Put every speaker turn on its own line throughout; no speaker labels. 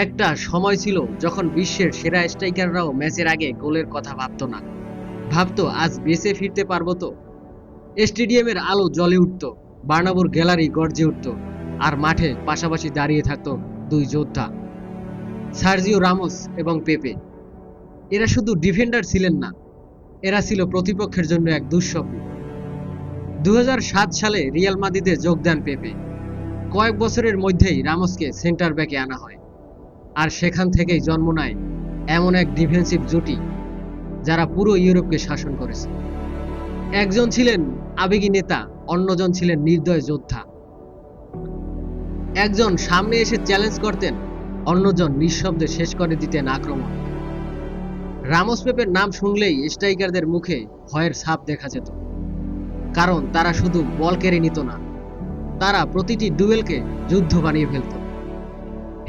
একটা সময় ছিল যখন বিশ্বের সেরা স্ট্রাইকাররাও ম্যাচের আগে গোলের কথা ভাবতো না। ভাবতো আজ বেঁচে ফিরতে পারবো তো। স্টেডিয়ামের আলো জ্বলে উঠতো, বার্নাবুর গ্যালারি গর্জে উঠতো, আর মাঠে পাশাপাশি দাঁড়িয়ে থাকতো দুই যোদ্ধা, সার্জিও রামোস এবং পেপে। এরা শুধু ডিফেন্ডার ছিলেন না, এরা ছিল প্রতিপক্ষের জন্য এক দুঃস্বপ্ন। 2007 সালে রিয়াল মাদ্রিদে যোগ দেন পেপে। কয়েক বছরের মধ্যেই রামোসকে সেন্টার ব্যাকে আনা হয়, আর সেখান থেকেই জন্ম নেয় এমন এক ডিফেন্সিভ জুটি যারা পুরো ইউরোপকে শাসন করেছে। একজন ছিলেন আবেগী নেতা, অন্যজন ছিলেন নির্দয় যোদ্ধা। একজন সামনে এসে চ্যালেঞ্জ করতেন, অন্যজন নিঃশব্দে শেষ করে দিতেন আক্রমণ। রামোস পেপের নাম শুনলেই স্ট্রাইকারদের মুখে ভয়ের ছাপ দেখা যেত, কারণ তারা শুধু বল কেড়ে নিত না, তারা প্রতিটি ডুয়েলকে যুদ্ধ বানিয়ে ফেলত।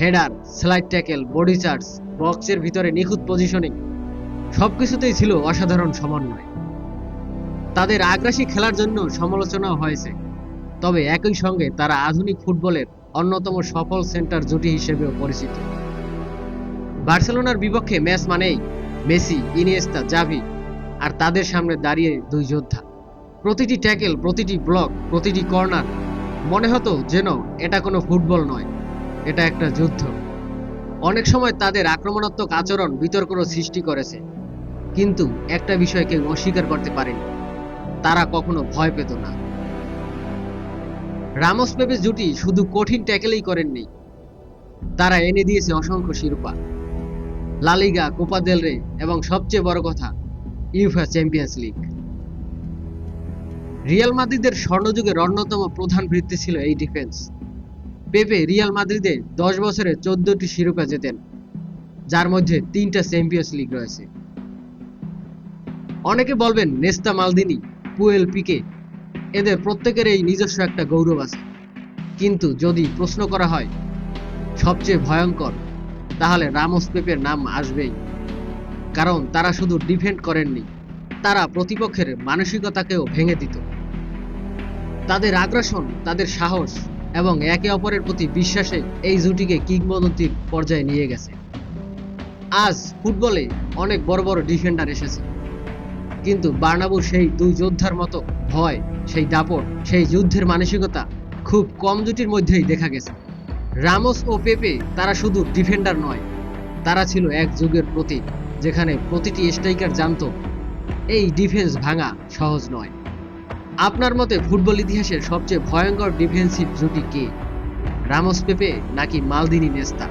Header, slide tackle, body charge, বক্সের ভিতরে নিখুঁত পজিশনিং, সবকিছুতেই ছিল অসাধারণ সমন্বয়। তাদের আগ্রাসী খেলার জন্য সমালোচনাও হয়েছে, তবে একই সঙ্গে তারা আধুনিক ফুটবলের অন্যতম সফল সেন্টার জুটি হিসেবেও পরিচিত। বার্সেলোনার বিপক্ষে ম্যাচ মানেই মেসি, ইনিয়েস্তা, জাভি, আর তাদের সামনে দাঁড়িয়ে দুই যোদ্ধা। প্রতিটি ট্যাকেল, প্রতিটি ব্লক, প্রতিটি কর্নার, মনে হতো যেন এটা কোনো ফুটবল নয়, এটা একটা যুদ্ধ। অনেক সময় তাদের আক্রমণাত্মক আচরণ বিতর্কও সৃষ্টি করেছে, কিন্তু একটা বিষয় কেউ অস্বীকার করতে পারেনি, তারা কখনো ভয় পেত না। রামোস পেপে জুটি শুধু কঠিন ট্যাকেলেই করেননি, তারা এনে দিয়েছে অসংখ্য শিরোপা, লা লিগা, কোপা দেল রে, এবং সবচেয়ে বড় কথা, ইউফা চ্যাম্পিয়ন্স লিগ। রিয়াল মাদ্রিদের স্বর্ণযুগের অন্যতম প্রধান ভিত্তি ছিল এই ডিফেন্স। পেপে রিয়াল মাদ্রিদে 10 বছরে 14টি শিরোপা জেতেন, যার মধ্যে 3টা চ্যাম্পিয়ন্স লিগ রয়েছে। অনেকে বলবেন নেস্তা, মালদিনি, পুয়েল, পিকে, এদের প্রত্যেকের এই নিজস্ব একটা গৌরব আছে, কিন্তু যদি প্রশ্ন করা হয় সবচেয়ে ভয়ঙ্কর, তাহলে রামোস পেপের নাম আসবেই। কারণ তারা শুধু ডিফেন্ড করেননি, তারা প্রতিপক্ষের মানসিকতাকেও ভেঙে দিত। তাদের আগ্রাসন, তাদের সাহস এবং একে অপরের প্রতি বিশ্বাসে এই জুটিকে কিংবদন্তির পর্যায়ে নিয়ে গেছে। আজ ফুটবলে অনেক বড় বড় ডিফেন্ডার এসেছে, কিন্তু বার্নাবুর সেই দুই যোদ্ধার মতো ভয়, সেই দাপট, সেই যুদ্ধের মানসিকতা খুব কম জুটির মধ্যেই দেখা গেছে। রামোস ও পেপে তারা শুধু ডিফেন্ডার নয়, তারা ছিল এক যুগের প্রতীক, যেখানে প্রতিটি স্ট্রাইকার জানতো এই ডিফেন্স ভাঙা সহজ নয়। আপনার মতে ফুটবল ইতিহাসের সবচেয়ে ভয়ঙ্কর ডিফেন্সিভ জুটি কে? রামোস পেপে নাকি মালদিনি নেস্তা?